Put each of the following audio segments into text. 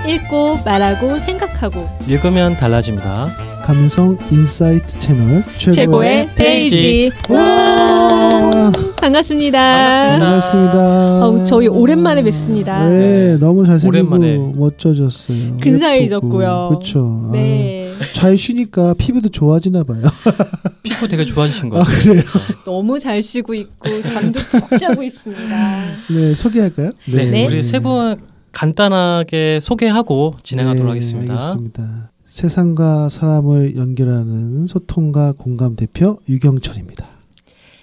읽고 말하고 생각하고 읽으면 달라집니다. 감성 인사이트 채널 최고의 페이지. 와! 반갑습니다. 반갑습니다. 저희 오랜만에 뵙습니다. 네, 너무 잘생기고 오랜만에. 멋져졌어요. 근사해졌고요. 그렇죠. 네. 잘 쉬니까 피부도 좋아지나 봐요. 피부 되게 좋아지신 것 같아요. 그래요? 너무 잘 쉬고 있고 잠도 푹 자고 있습니다. 네, 소개할까요? 네. 우리 세 분 간단하게 소개하고 진행하도록 하겠습니다. 알겠습니다. 세상과 사람을 연결하는 소통과 공감 대표 유경철입니다.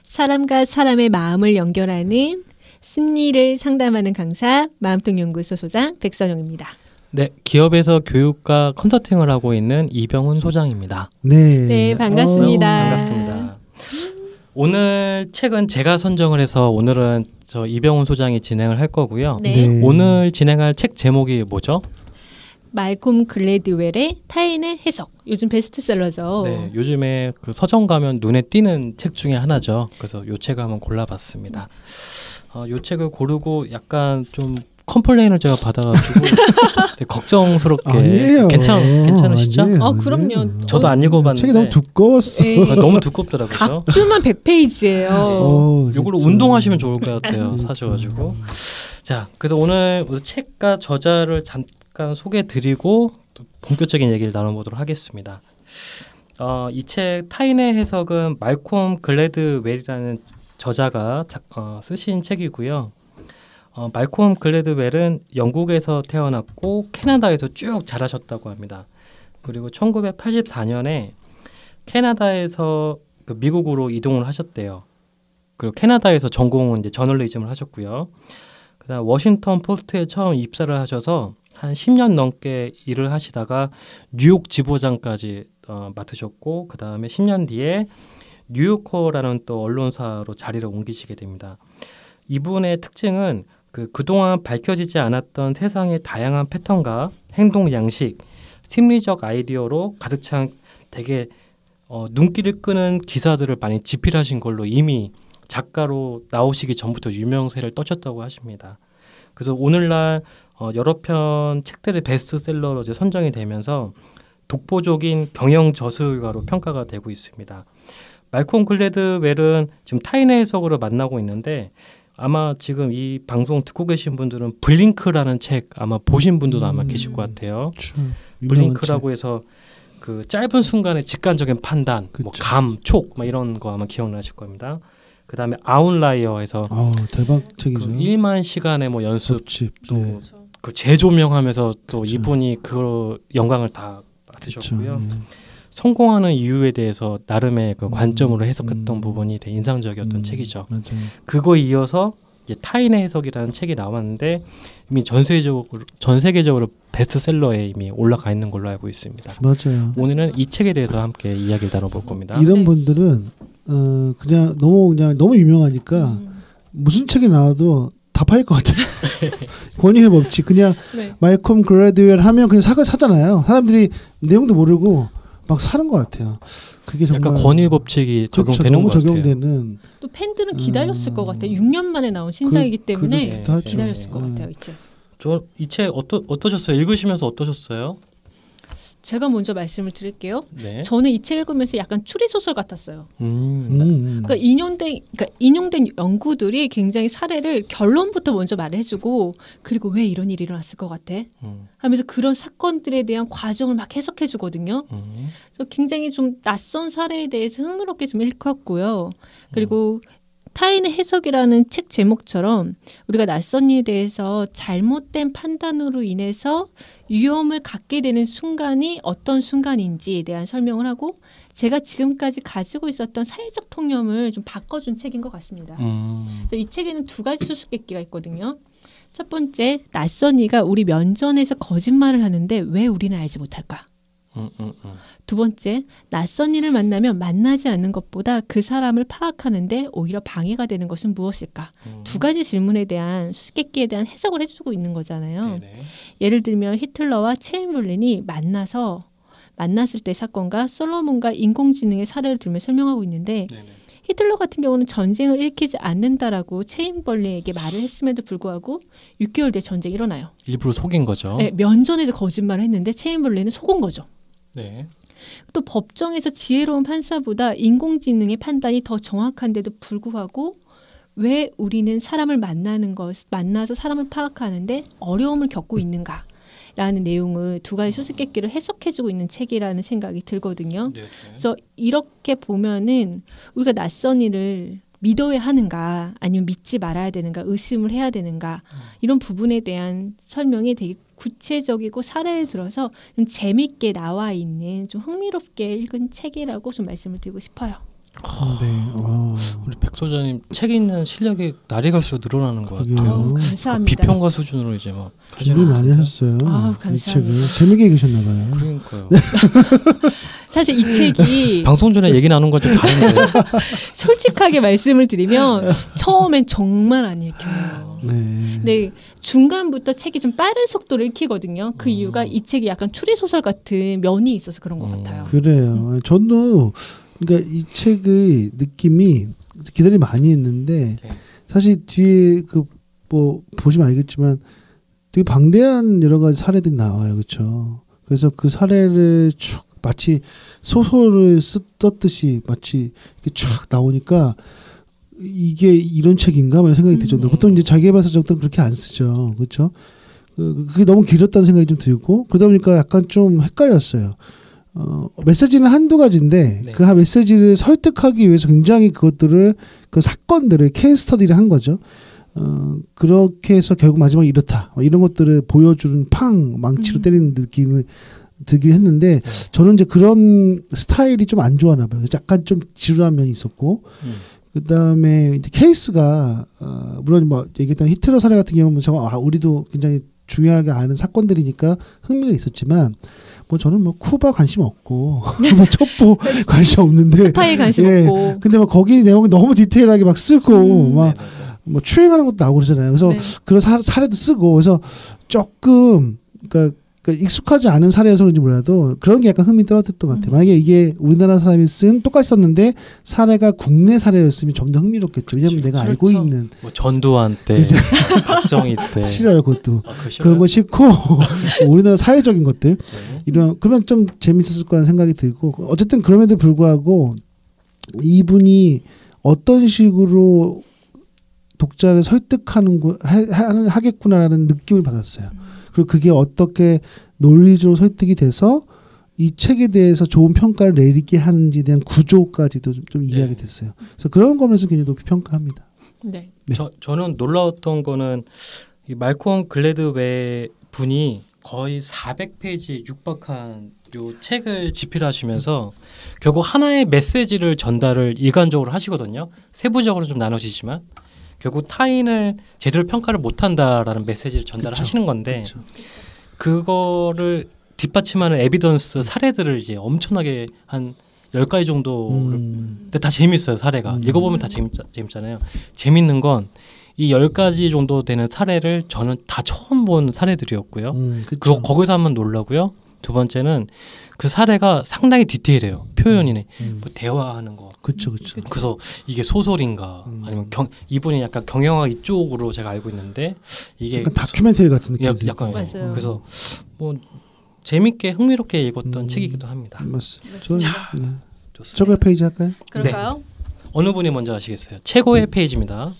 사람과 사람의 마음을 연결하는 심리를 상담하는 강사 마음통연구소 소장 백선영입니다. 네, 기업에서 교육과 컨설팅을 하고 있는 이병훈 소장입니다. 네, 반갑습니다. 반갑습니다. 오늘 책은 제가 선정을 해서 오늘은 저 이병훈 소장이 진행을 할 거고요. 네. 오늘 진행할 책 제목이 뭐죠? 말콤 글래드웰의 타인의 해석. 요즘 베스트셀러죠. 네, 요즘에 그 서점 가면 눈에 띄는 책 중에 하나죠. 그래서 이 책을 한번 골라봤습니다. 이 책을 고르고 약간 좀 컴플레인을 제가 받아가지고 되게 걱정스럽게. 아니에요. 괜찮으시죠? 아니에요. 그럼요. 저도 안 읽어봤는데 책이 너무 두꺼웠어. 네. 너무 두껍더라고요. 각주만 100페이지예요. 이걸로 운동하시면 좋을 것 같아요. 사셔가지고. 자, 그래서 오늘 책과 저자를 잠깐 소개드리고 또 본격적인 얘기를 나눠보도록 하겠습니다. 이 책 타인의 해석은 말콤 글래드웰이라는 저자가 쓰신 책이고요. 말콤 글래드웰은 영국에서 태어났고 캐나다에서 쭉 자라셨다고 합니다. 그리고 1984년에 캐나다에서 미국으로 이동을 하셨대요. 그리고 캐나다에서 전공은 이제 저널리즘을 하셨고요. 그다음 워싱턴 포스트에 처음 입사를 하셔서 한 10년 넘게 일을 하시다가 뉴욕 지부장까지 맡으셨고 그다음에 10년 뒤에 뉴요커라는 또 언론사로 자리를 옮기시게 됩니다. 이분의 특징은 그동안 밝혀지지 않았던 세상의 다양한 패턴과 행동 양식, 심리적 아이디어로 가득 찬 되게 눈길을 끄는 기사들을 많이 집필하신 걸로 이미 작가로 나오시기 전부터 유명세를 떠셨다고 하십니다. 그래서 오늘날 여러 편 책들의 베스트셀러로 이제 선정이 되면서 독보적인 경영 저술가로 평가가 되고 있습니다. 말콤 글래드웰은 지금 타인의 해석으로 만나고 있는데 아마 지금 이 방송 듣고 계신 분들은 블링크라는 책 아마 보신 분들도 아마 계실 것 같아요. 블링크라고 해서 그 짧은 순간의 직관적인 판단, 뭐 감, 촉, 막 이런 거 아마 기억나실 겁니다. 그 다음에 아웃라이어에서 대박 책이죠. 1만 시간의 뭐 연습 또 네. 그 재조명하면서 또 그쵸. 이분이 그 영광을 다 받으셨고요. 그쵸, 네. 성공하는 이유에 대해서 나름의 그 관점으로 해석했던 부분이 되게 인상적이었던 책이죠. 맞아요. 그거에 이어서 이제 타인의 해석이라는 책이 나왔는데 이미 전 세계적으로 베스트셀러에 이미 올라가 있는 걸로 알고 있습니다. 맞아요. 오늘은 이 책에 대해서 함께 이야기를 나눠볼 겁니다. 이런 분들은 그냥 너무 유명하니까 무슨 책이 나와도 다 팔릴 것 같아요. 권위의 법칙 그냥 네. 말콤 글래드웰 하면 그냥 사잖아요. 사람들이 내용도 모르고 막 사는 것 같아요. 그게 정말 약간 권위 법칙이 적용되는 너무 것 같아요. 적용되는. 또 팬들은 기다렸을 것 같아요. 6년 만에 나온 신작이기 때문에 기다렸을 것 같아요. 이 책. 저 이 책 어떠셨어요? 읽으시면서 어떠셨어요? 제가 먼저 말씀을 드릴게요. 네. 저는 이 책 읽으면서 약간 추리 소설 같았어요. 그러니까 인용된 연구들이 굉장히 사례를 결론부터 먼저 말해주고 그리고 왜 이런 일이 일어났을 것 같아? 하면서 그런 사건들에 대한 과정을 막 해석해주거든요. 그래서 굉장히 좀 낯선 사례에 대해서 흥미롭게 좀 읽었고요. 그리고 타인의 해석이라는 책 제목처럼 우리가 낯선 일에 대해서 잘못된 판단으로 인해서 위험을 갖게 되는 순간이 어떤 순간인지에 대한 설명을 하고 제가 지금까지 가지고 있었던 사회적 통념을 좀 바꿔준 책인 것 같습니다. 그래서 이 책에는 두 가지 수수께끼가 있거든요. 첫 번째, 낯선 이가 우리 면전에서 거짓말을 하는데 왜 우리는 알지 못할까? 두 번째, 낯선 이를 만나면 만나지 않는 것보다 그 사람을 파악하는데 오히려 방해가 되는 것은 무엇일까? 두 가지 질문에 대한 수수께끼에 대한 해석을 해주고 있는 거잖아요. 네네. 예를 들면 히틀러와 체인블린이 만났을 때 사건과 솔로몬과 인공지능의 사례를 들며 설명하고 있는데 네네. 히틀러 같은 경우는 전쟁을 일으키지 않는다라고 체인벌린에게 말을 했음에도 불구하고 6개월 뒤에 전쟁이 일어나요. 일부러 속인 거죠. 네, 면전에서 거짓말을 했는데 체인벌린은 속은 거죠. 네. 또 법정에서 지혜로운 판사보다 인공지능의 판단이 더 정확한데도 불구하고 왜 우리는 사람을 만나서 사람을 파악하는데 어려움을 겪고 있는가? 라는 내용을 두 가지 수수께끼를 해석해주고 있는 책이라는 생각이 들거든요. 네. 그래서 이렇게 보면은 우리가 낯선 일을 믿어야 하는가 아니면 믿지 말아야 되는가 의심을 해야 되는가 이런 부분에 대한 설명이 되게 구체적이고 사례를 들어서 좀 재밌게 나와 있는 좀 흥미롭게 읽은 책이라고 좀 말씀을 드리고 싶어요. 네. 와. 우리 백 소장님 책 읽는 실력이 날이 갈수록 늘어나는 것 같아요. 감사합니다. 비평가 수준으로 이제 막 준비 많이 하셨어요. 감사합니다. 이 책을 재밌게 읽으셨나 봐요. 그러니까요. 사실 이 책이 방송 전에 얘기 나눈 건 좀 다른데. 솔직하게 말씀을 드리면 처음엔 정말 안 읽혀요. 네, 중간부터 책이 좀 빠른 속도로 읽히거든요. 그 이유가 이 책이 약간 추리소설 같은 면이 있어서 그런 것 같아요. 그래요. 저도 그러니까 이 책의 느낌이 기다림 많이 했는데 사실 뒤에 그 뭐 보시면 알겠지만 되게 방대한 여러 가지 사례들이 나와요. 그렇죠? 그래서 그 사례를 쭉 마치 소설을 썼듯이 마치 이렇게 쫙 나오니까 이게 이런 책인가? 라는 생각이 들죠. 보통 이제 자기계발서적들은 그렇게 안 쓰죠. 그렇죠? 그게 너무 길었다는 생각이 좀 들고 그러다 보니까 약간 좀 헷갈렸어요. 메시지는 한두 가지인데 그 메시지를 설득하기 위해서 굉장히 그것들을 그 사건들을 케이스 스터디를 한 거죠. 그렇게 해서 결국 마지막에 이렇다 이런 것들을 보여주는 팡 망치로 때리는 느낌을 들긴 했는데 저는 이제 그런 스타일이 좀 안 좋아나 봐요. 약간 좀 지루한 면이 있었고 그 다음에 이제 케이스가 물론 뭐 얘기했던 히틀러 사례 같은 경우는 우리도 굉장히 중요하게 아는 사건들이니까 흥미가 있었지만 뭐 저는 뭐 쿠바 관심 없고 뭐 첩보 관심 없는데 스파이 관심 없고 근데 막 거기 내용이 너무 디테일하게 막 쓰고 막 뭐 추행하는 것도 나오고 그러잖아요. 그래서 그런 사례도 쓰고 그래서 조금 그러니까 익숙하지 않은 사례여서 그런지 몰라도 그런 게 약간 흥미 떨어졌던 것 같아요. 만약에 이게 우리나라 사람이 쓴 똑같이 썼는데 사례가 국내 사례였으면 좀 더 흥미롭겠죠. 왜냐하면 내가 알고 있는 뭐 전두환 때, 박정희 때 싫어요. 그것도 그런 거 싫고 우리나라 사회적인 것들 이런 그러면 좀 재밌었을 거라는 생각이 들고 어쨌든 그럼에도 불구하고 이분이 어떤 식으로 독자를 설득하는 하겠구나라는 느낌을 받았어요. 그리고 그게 어떻게 논리적으로 설득이 돼서 이 책에 대해서 좋은 평가를 내리게 하는지에 대한 구조까지도 좀 이해하게 됐어요. 그래서 그런 거면서 굉장히 높이 평가합니다. 네. 저는 놀라웠던 거는 이 말콤 글래드웰 분이 거의 400페이지에 육박한 요 책을 집필하시면서 결국 하나의 메시지를 전달을 일관적으로 하시거든요. 세부적으로 좀 나눠지지만 결국 타인을 제대로 평가를 못한다라는 메시지를 전달하시는 건데 그거를 뒷받침하는 에비던스 사례들을 이제 엄청나게 한 10가지 정도를 근데 다 재밌어요. 사례가 읽어보면 다 재밌잖아요. 재밌는 건 이 10가지 정도 되는 사례를 저는 다 처음 본 사례들이었고요. 그거 거기서 한번 놀라고요. 두 번째는 그 사례가 상당히 디테일해요. 표현이네. 뭐 대화하는 거. 그렇죠. 그래서 이게 소설인가 아니면 이분이 약간 경영학 이쪽으로 제가 알고 있는데 이게 약간 다큐멘터리 같은 느낌. 약간 맞아요. 그래서 뭐 재밌게 흥미롭게 읽었던 책이기도 합니다. 맞습니다. 좋습니다. 최고의 페이지 할까요? 그럴까요? 네. 어느 분이 먼저 하시겠어요? 최고의 페이지입니다.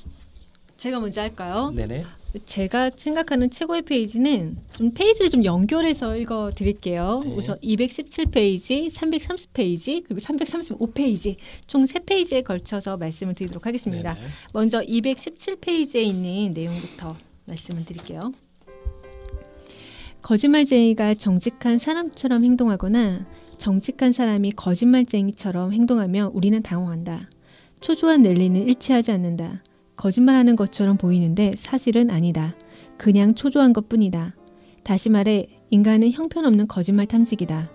제가 먼저 할까요? 네네. 제가 생각하는 최고의 페이지는 좀 페이지를 좀 연결해서 읽어드릴게요. 네. 우선 217페이지, 330페이지, 그리고 335페이지 총 3페이지에 걸쳐서 말씀을 드리도록 하겠습니다. 네네. 먼저 217페이지에 있는 내용부터 말씀을 드릴게요. 거짓말쟁이가 정직한 사람처럼 행동하거나 정직한 사람이 거짓말쟁이처럼 행동하며 우리는 당황한다. 초조한 랠리는 일치하지 않는다. 거짓말하는 것처럼 보이는데 사실은 아니다. 그냥 초조한 것뿐이다. 다시 말해 인간은 형편없는 거짓말 탐지기다.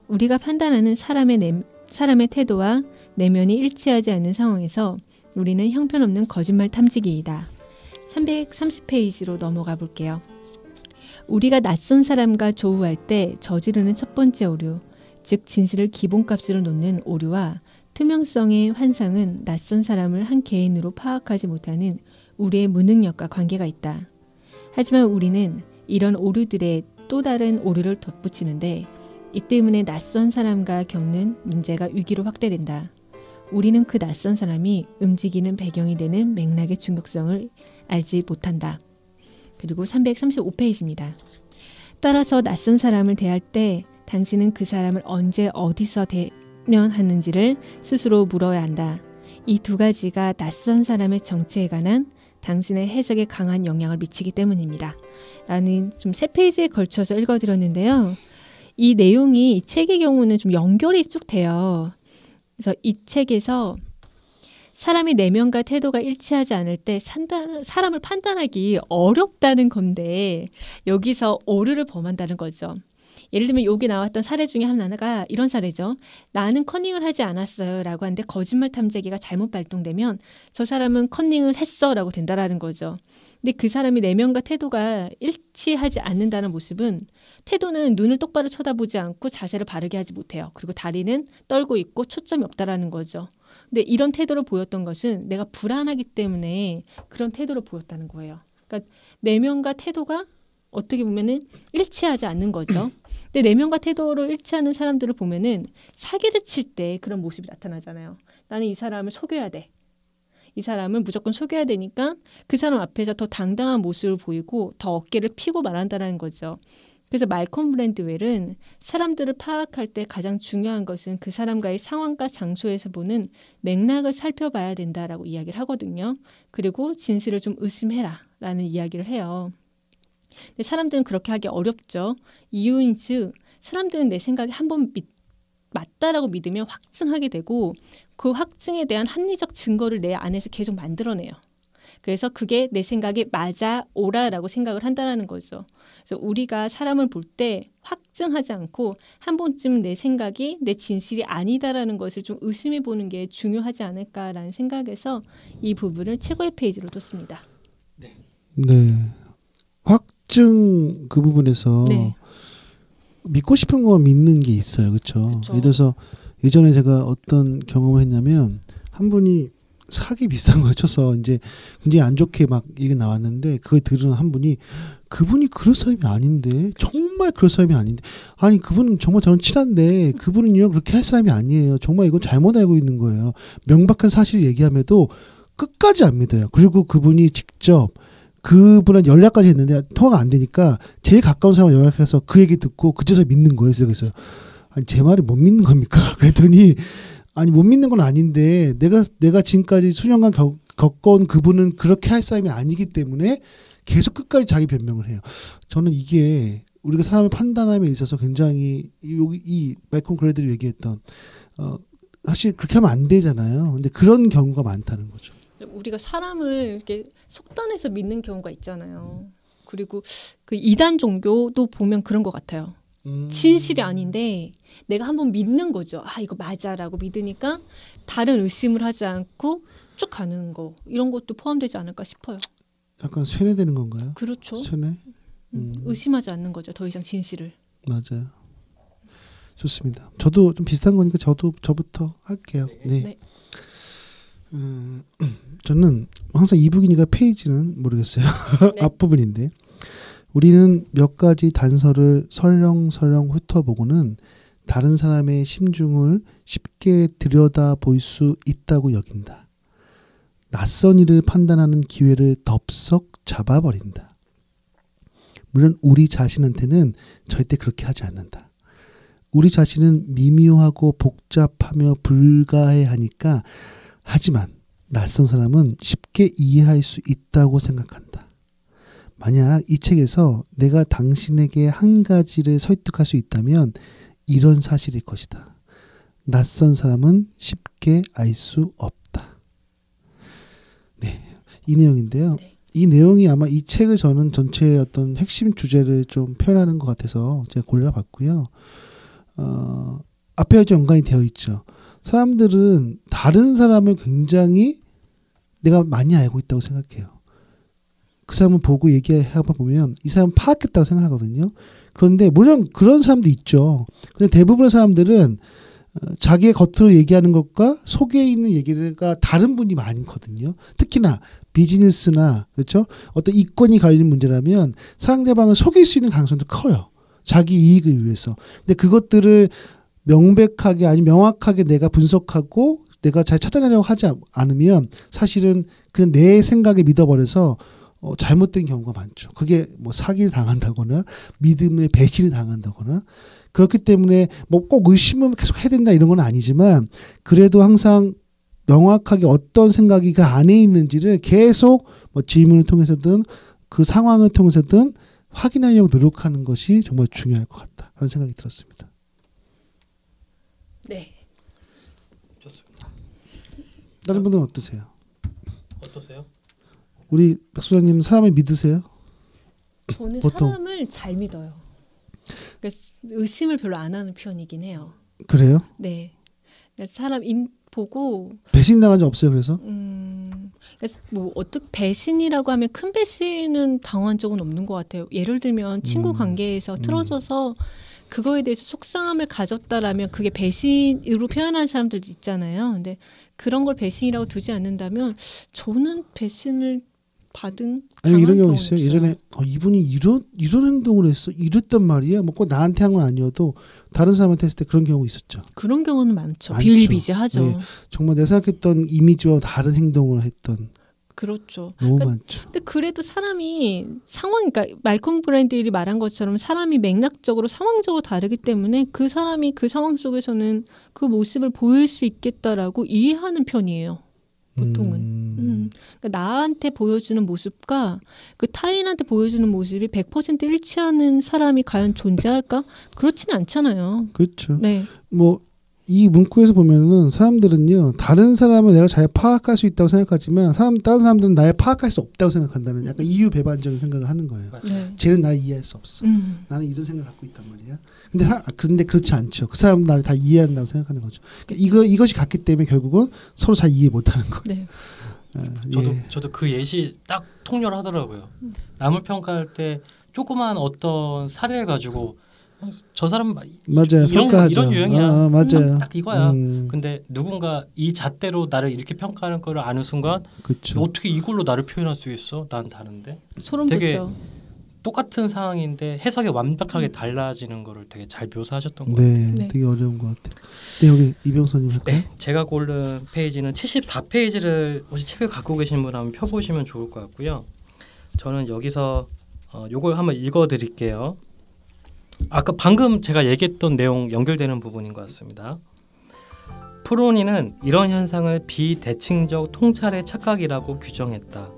우리가 판단하는 사람의 태도와 내면이 일치하지 않는 상황에서 우리는 형편없는 거짓말 탐지기이다. 330페이지로 넘어가 볼게요. 우리가 낯선 사람과 조우할 때 저지르는 첫 번째 오류, 즉 진실을 기본값으로 놓는 오류와 투명성의 환상은 낯선 사람을 한 개인으로 파악하지 못하는 우리의 무능력과 관계가 있다. 하지만 우리는 이런 오류들에 또 다른 오류를 덧붙이는데 이 때문에 낯선 사람과 겪는 문제가 위기로 확대된다. 우리는 그 낯선 사람이 움직이는 배경이 되는 맥락의 중요성을 알지 못한다. 그리고 335페이지입니다. 따라서 낯선 사람을 대할 때 당신은 그 사람을 언제 어디서 대면하는지를 스스로 물어야 한다. 이 두 가지가 낯선 사람의 정체에 관한 당신의 해석에 강한 영향을 미치기 때문입니다. 라는 좀 3페이지에 걸쳐서 읽어드렸는데요. 이 내용이 이 책의 경우는 좀 연결이 쭉 돼요. 그래서 이 책에서 사람이 내면과 태도가 일치하지 않을 때 사람을 판단하기 어렵다는 건데 여기서 오류를 범한다는 거죠. 예를 들면 여기 나왔던 사례 중에 하나가 이런 사례죠. 나는 커닝을 하지 않았어요 라고 하는데 거짓말 탐지기가 잘못 발동되면 저 사람은 커닝을 했어 라고 된다라는 거죠. 근데 그 사람이 내면과 태도가 일치하지 않는다는 모습은 태도는 눈을 똑바로 쳐다보지 않고 자세를 바르게 하지 못해요. 그리고 다리는 떨고 있고 초점이 없다라는 거죠. 근데 이런 태도를 보였던 것은 내가 불안하기 때문에 그런 태도를 보였다는 거예요. 그러니까 내면과 태도가 어떻게 보면은 일치하지 않는 거죠. 근데 내면과 태도로 일치하는 사람들을 보면은 사기를 칠 때 그런 모습이 나타나잖아요. 나는 이 사람을 속여야 돼. 이 사람을 무조건 속여야 되니까 그 사람 앞에서 더 당당한 모습을 보이고 더 어깨를 펴고 말한다는 거죠. 그래서 말콤 블랜드웰은 사람들을 파악할 때 가장 중요한 것은 그 사람과의 상황과 장소에서 보는 맥락을 살펴봐야 된다라고 이야기를 하거든요. 그리고 진실을 좀 의심해라 라는 이야기를 해요. 근데 사람들은 그렇게 하기 어렵죠. 이유인즉 사람들은 내 생각이 한번 맞다라고 믿으면 확증하게 되고 그 확증에 대한 합리적 증거를 내 안에서 계속 만들어내요. 그래서 그게 내 생각에 맞아 오라라고 생각을 한다는 거죠. 그래서 우리가 사람을 볼 때 확증하지 않고 한 번쯤 내 생각이 내 진실이 아니다라는 것을 좀 의심해 보는 게 중요하지 않을까라는 생각에서 이 부분을 최고의 페이지로 뒀습니다. 네. 확증 그 부분에서 네. 믿고 싶은 거 믿는 게 있어요. 그렇죠? 예를 들어서 예전에 제가 어떤 경험을 했냐면 한 분이 사기 비슷한 걸 쳐서 이제 굉장히 안 좋게 막 이게 나왔는데 그걸 들은 한 분이 그분이 그럴 사람이 아닌데 정말 그럴 사람이 아닌데 아니 그분은 정말 저는 친한데 그분은요 그렇게 할 사람이 아니에요. 정말 이건 잘못 알고 있는 거예요. 명백한 사실 얘기함에도 끝까지 안 믿어요. 그리고 그분이 직접 그분한테 연락까지 했는데 통화가 안 되니까 제일 가까운 사람 연락해서 그 얘기 듣고 그제서 믿는 거예요. 그래서 아니 제 말을 못 믿는 겁니까? 그랬더니 아니 못 믿는 건 아닌데 내가 지금까지 수년간 겪어온 그분은 그렇게 할 사람이 아니기 때문에 계속 끝까지 자기 변명을 해요. 저는 이게 우리가 사람을 판단함에 있어서 굉장히 이 말콤 글래드를 얘기했던 사실 그렇게 하면 안 되잖아요. 근데 그런 경우가 많다는 거죠. 우리가 사람을 이렇게 속단해서 믿는 경우가 있잖아요. 그리고 그 이단 종교도 보면 그런 것 같아요. 진실이 아닌데 내가 한번 믿는 거죠. 아 이거 맞아라고 믿으니까 다른 의심을 하지 않고 쭉 가는 거 이런 것도 포함되지 않을까 싶어요. 약간 쇠뇌되는 건가요? 그렇죠. 쇠뇌? 의심하지 않는 거죠. 더 이상 진실을. 맞아요. 좋습니다. 저도 좀 비슷한 거니까 저부터 할게요. 네. 저는 항상 이북이니까 페이지는 모르겠어요. 네. 앞부분인데 우리는 몇 가지 단서를 설렁설렁 훑어보고는 다른 사람의 심중을 쉽게 들여다볼 수 있다고 여긴다. 낯선 일을 판단하는 기회를 덥석 잡아버린다. 물론 우리 자신한테는 절대 그렇게 하지 않는다. 우리 자신은 미묘하고 복잡하며 불가해하니까 하지만 낯선 사람은 쉽게 이해할 수 있다고 생각한다. 만약 이 책에서 내가 당신에게 한 가지를 설득할 수 있다면 이런 사실일 것이다. 낯선 사람은 쉽게 알 수 없다. 네, 이 내용인데요. 네. 이 내용이 아마 이 책을 저는 전체의 어떤 핵심 주제를 좀 표현하는 것 같아서 제가 골라봤고요. 앞에 아주 연관이 되어 있죠. 사람들은 다른 사람을 굉장히 내가 많이 알고 있다고 생각해요. 그 사람을 보고 얘기해봐 보면 이 사람 파악했다고 생각하거든요. 그런데 물론 그런 사람도 있죠. 근데 대부분의 사람들은 자기의 겉으로 얘기하는 것과 속에 있는 얘기가 다른 분이 많거든요. 특히나 비즈니스나 그렇죠? 어떤 이권이 갈리는 문제라면 상대방을 속일 수 있는 가능성도 커요. 자기 이익을 위해서. 근데 그것들을 명백하게 아니 명확하게 내가 분석하고 내가 잘 찾아내려고 하지 않으면 사실은 그냥 내 생각에 믿어버려서 잘못된 경우가 많죠. 그게 뭐 사기를 당한다거나 믿음의 배신을 당한다거나 그렇기 때문에 뭐 꼭 의심을 계속 해야 된다 이런 건 아니지만 그래도 항상 명확하게 어떤 생각이 그 안에 있는지를 계속 뭐 질문을 통해서든 그 상황을 통해서든 확인하려고 노력하는 것이 정말 중요할 것 같다 하는 생각이 들었습니다. 네. 좋습니다. 다른 분들은 어떠세요? 어떠세요? 우리 박 소장님 사람을 믿으세요? 저는 보통. 사람을 잘 믿어요. 그러니까 의심을 별로 안 하는 편이긴 해요. 그래요? 네. 그러니까 사람 보고 배신당한 적 없어요. 그래서? 그러니까 뭐 어떻게 배신이라고 하면 큰 배신은 당한 적은 없는 것 같아요. 예를 들면 친구 관계에서 틀어져서 그거에 대해서 속상함을 가졌다라면 그게 배신으로 표현하는 사람들도 있잖아요. 근데 그런 걸 배신이라고 두지 않는다면 저는 배신을 받은 아니 이런 경우 없어요. 있어요. 예전에 이분이 이런 행동을 했어. 이랬단 말이야. 뭐 꼭 나한테 한 건 아니어도 다른 사람한테 했을 때 그런 경우 있었죠. 그런 경우는 많죠. 많죠. 비일비재하죠. 네. 정말 내가 생각했던 이미지와 다른 행동을 했던 그렇죠. 너무 그러니까 많죠. 근데 그래도 사람이 그러니까 말콤 그랜들이 말한 것처럼 사람이 맥락적으로 상황적으로 다르기 때문에 그 사람이 그 상황 속에서는 그 모습을 보일 수 있겠다라고 이해하는 편이에요. 보통은. 그러니까 나한테 보여주는 모습과 그 타인한테 보여주는 모습이 100% 일치하는 사람이 과연 존재할까? 그렇지는 않잖아요. 그렇죠. 네. 뭐 이 문구에서 보면은 사람들은요 다른 사람을 내가 잘 파악할 수 있다고 생각하지만 다른 사람들은 날 파악할 수 없다고 생각한다는 약간 이유 배반적인 생각을 하는 거예요. 네. 쟤는 날 이해할 수 없어. 나는 이런 생각 갖고 있단 말이야. 근데 그렇지 않죠. 그 사람 나를 다 이해한다고 생각하는 거죠. 이것이 같기 때문에 결국은 서로 잘 이해 못하는 거예요. 네. 저도 그 예시 딱 통렬하더라고요. 남을 평가할 때 조그만 어떤 사례를 가지고 저 사람 맞아요. 이런 유형이야. 맞아요. 딱 이거야. 근데 누군가 이 잣대로 나를 이렇게 평가하는 걸 아는 순간 그쵸. 어떻게 이걸로 나를 표현할 수 있어? 난 다른데. 소름 되게 돋죠. 똑같은 상황인데 해석이 완벽하게 달라지는 거를 되게 잘 묘사하셨던 것 같아요. 네. 되게 어려운 것 같아요. 네, 여기 이병선님 할까요? 네, 제가 고른 페이지는 74페이지를 혹시 책을 갖고 계신 분 한번 펴보시면 좋을 것 같고요. 저는 여기서 요걸 한번 읽어드릴게요. 아까 방금 제가 얘기했던 내용 연결되는 부분인 것 같습니다. 프로니는 이런 현상을 비대칭적 통찰의 착각이라고 규정했다.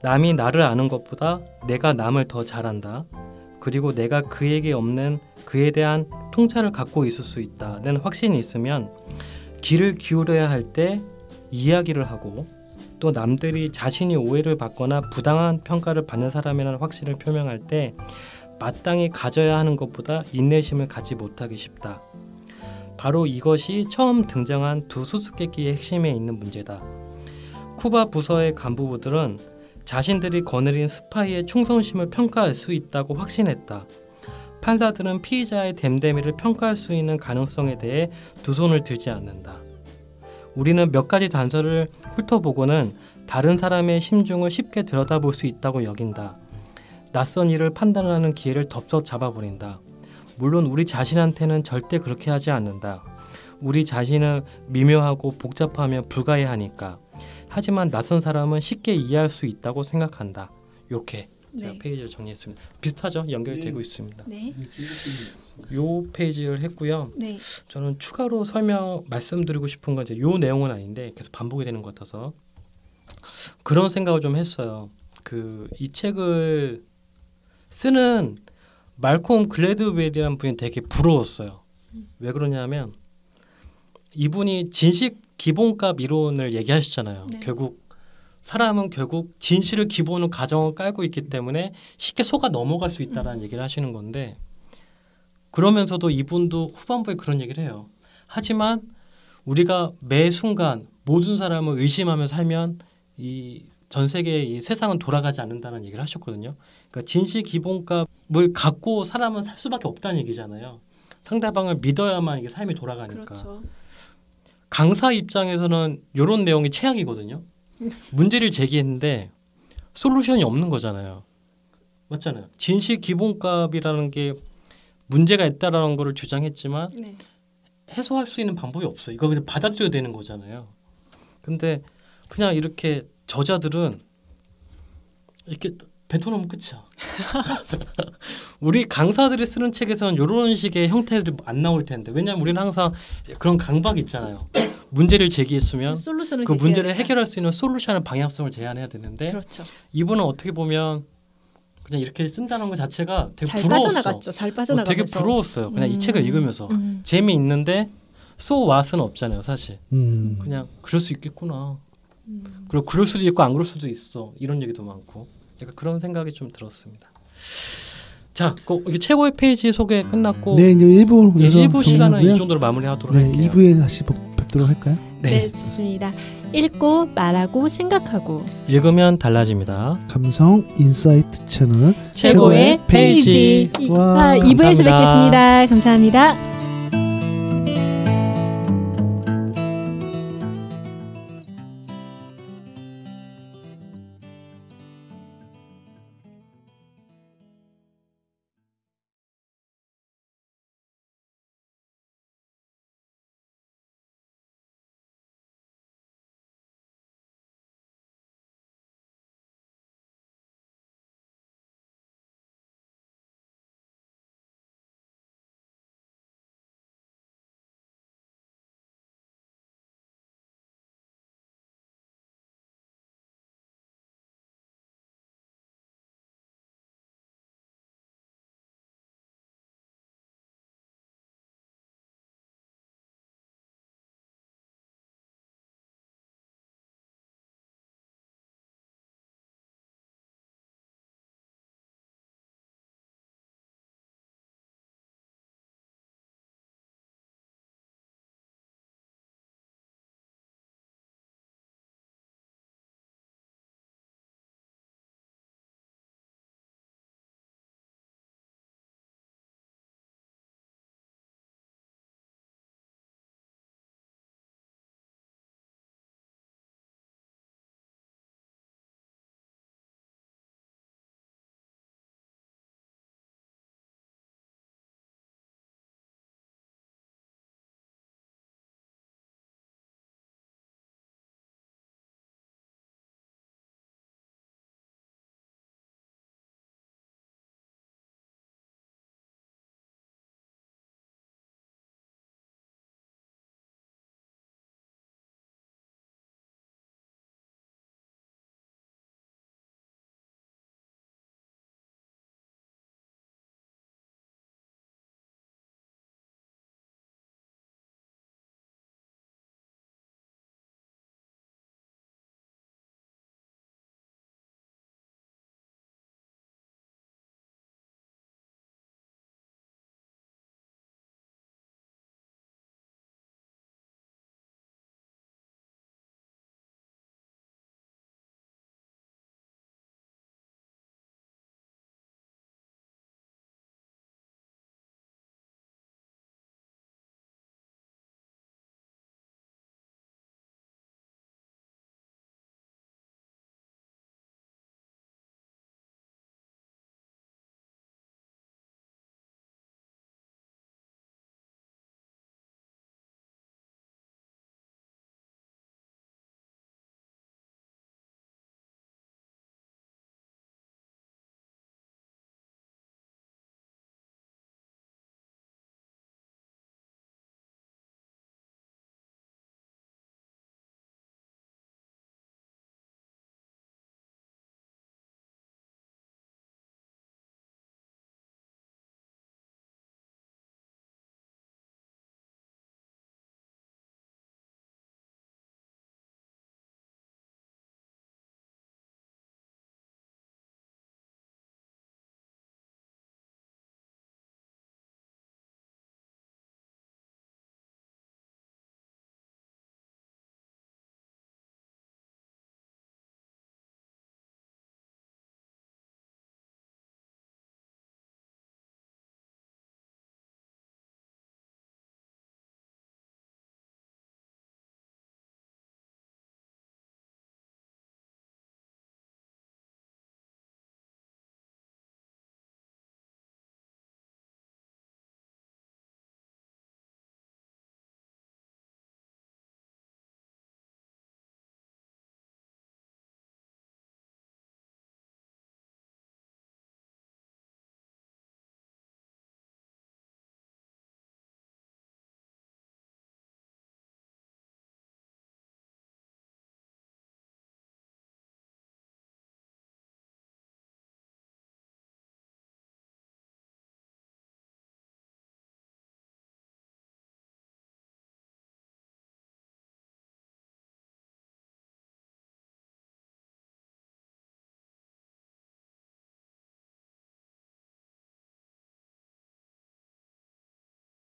남이 나를 아는 것보다 내가 남을 더 잘 안다. 그리고 내가 그에게 없는 그에 대한 통찰을 갖고 있을 수 있다는 확신이 있으면 귀를 기울여야 할 때 이야기를 하고 또 남들이 자신이 오해를 받거나 부당한 평가를 받는 사람이라는 확신을 표명할 때 마땅히 가져야 하는 것보다 인내심을 갖지 못하기 쉽다. 바로 이것이 처음 등장한 두 수수께끼의 핵심에 있는 문제다. 쿠바 부서의 간부들은 자신들이 거느린 스파이의 충성심을 평가할 수 있다고 확신했다. 판사들은 피의자의 댐댐이를 평가할 수 있는 가능성에 대해 두 손을 들지 않는다. 우리는 몇 가지 단서를 훑어보고는 다른 사람의 심중을 쉽게 들여다볼 수 있다고 여긴다. 낯선 일을 판단하는 기회를 덥석 잡아버린다. 물론 우리 자신한테는 절대 그렇게 하지 않는다. 우리 자신은 미묘하고 복잡하며 불가해하니까. 하지만 낯선 사람은 쉽게 이해할 수 있다고 생각한다. 이렇게 제가 페이지를 정리했습니다. 비슷하죠? 연결되고 있습니다. 네. 요 페이지를 했고요. 네. 저는 추가로 말씀드리고 싶은 건 이제 요 내용은 아닌데 계속 반복이 되는 것 같아서 그런 생각을 좀 했어요. 이 책을 쓰는 말콤 글래드웰이라는 분이 되게 부러웠어요. 왜 그러냐면 이분이 진실 기본값 이론을 얘기하시잖아요. 네. 사람은 결국 진실을 기본으로 가정을 깔고 있기 때문에 쉽게 속아 넘어갈 수 있다는 얘기를 하시는 건데 그러면서도 이분도 후반부에 그런 얘기를 해요. 하지만 우리가 매 순간 모든 사람을 의심하며 살면 이 전 세계의 이 세상은 돌아가지 않는다는 얘기를 하셨거든요. 그러니까 진실 기본값을 갖고 사람은 살 수밖에 없다는 얘기잖아요. 상대방을 믿어야만 이게 삶이 돌아가니까. 그렇죠. 강사 입장에서는 이런 내용이 최악이거든요. 문제를 제기했는데 솔루션이 없는 거잖아요. 맞잖아요. 진실 기본값이라는 게 문제가 있다라는 거를 주장했지만 네. 해소할 수 있는 방법이 없어요. 이거 그냥 받아들여야 되는 거잖아요. 근데 그냥 이렇게 저자들은 이렇게 뱉어놓으면 끝이야. 우리 강사들이 쓰는 책에서는 이런 식의 형태들이 안 나올 텐데, 왜냐하면 우리는 항상 그런 강박이 있잖아요. 문제를 제기했으면 그 문제를 해결할 수 있는 솔루션의 방향성을 제안해야 되는데, 그렇죠. 이분은 어떻게 보면 그냥 이렇게 쓴다는 것 자체가 되게 잘 부러웠어. 빠져나갔죠. 잘 빠져나가면서. 되게 부러웠어요. 그냥 이 책을 읽으면서 재미있는데 so what은 없잖아요, 사실. 그냥 그럴 수 있겠구나. 그리고 그럴 수도 있고 안 그럴 수도 있어. 이런 얘기도 많고. 약간 그런 생각이 좀 들었습니다. 자, 이게 최고의 페이지 소개 끝났고, 네, 이제 1부 시간은 이 정도로 마무리하도록 할게요. 2부에 다시 뵙도록 할까요? 네, 좋습니다. 읽고 말하고 생각하고 읽으면 달라집니다. 감성 인사이트 채널 최고의 페이지. 2부에서 뵙겠습니다. 감사합니다.